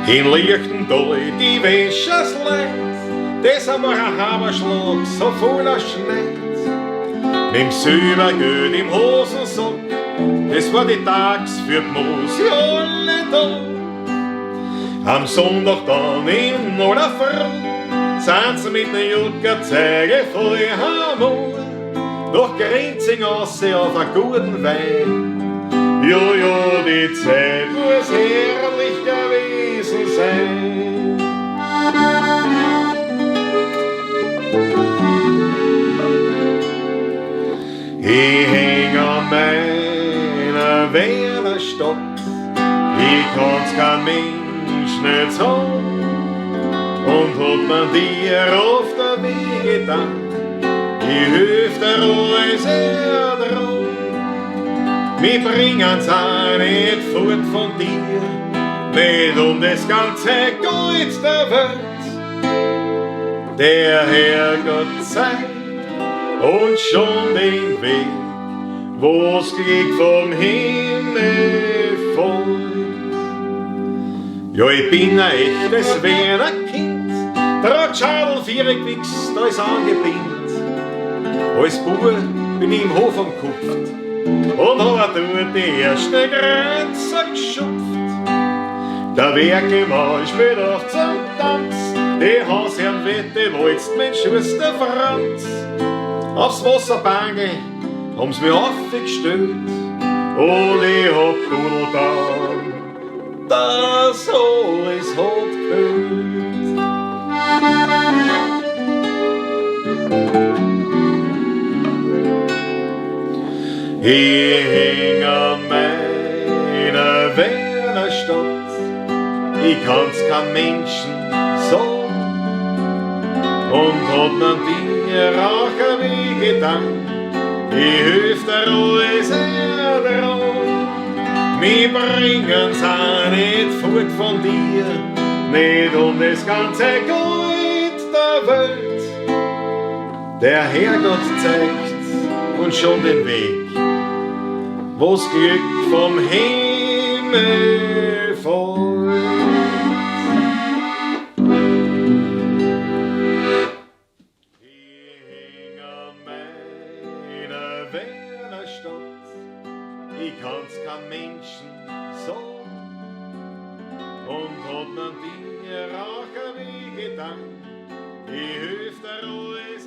In Lichtental, die Wäschers Leid, das war ein Hammerschlag, so voller Schneid. Mit'm Silbergeld im Hosensack, das war die Tags für die Musik alle da. Am Sonntag dann in aller Früh, sind sie mit ne Juckerzeige voll Hammer, nach Grenzing aus auf einen guten Wein. Ja, die Zeit muss herrlich gewesen sein. Ich häng an meiner Weanastadt, ich kann's kein Mensch nicht sagen. Und hat man dir auf der Wege gedacht, ich hilf dir alles ertragen. Wir bringen's auch nicht fort von dir, nicht um das ganze Gold der Welt. Der Herrgott zeigt uns schon den Weg, wo's Glück vom Himmel folgt. Ja, ich bin ein echtes Wiener Kind, trag Schadl, vierig gewichst, alles angebindet. Als Bub bin ich im Hof am Kupft und hab dort die erste Grenze geschupft. Der Werkemann spielt oft zum Tanz, die Hausherren Wette walzt mit Schuster Franz. Aufs Wasserbange haben's mir aufgestellt und ich hab Kudel da, das alles hat gehört. Ich häng an meiner Weanastadt, ich kann's kein Menschen sagen. Und hat man dir auch wie gedacht, ich hilf dir alles ertragen. Wir bringen's auch nicht fort von dir, nicht um das ganze Gold der Welt. Der Herrgott zeigt uns schon den Weg, wo's Glück vom Himmel folgt. Ich häng an meiner Weanastadt, ich kann's kein Menschen sagen. Und hat man dir auch wie gedacht, ich hilf dir alles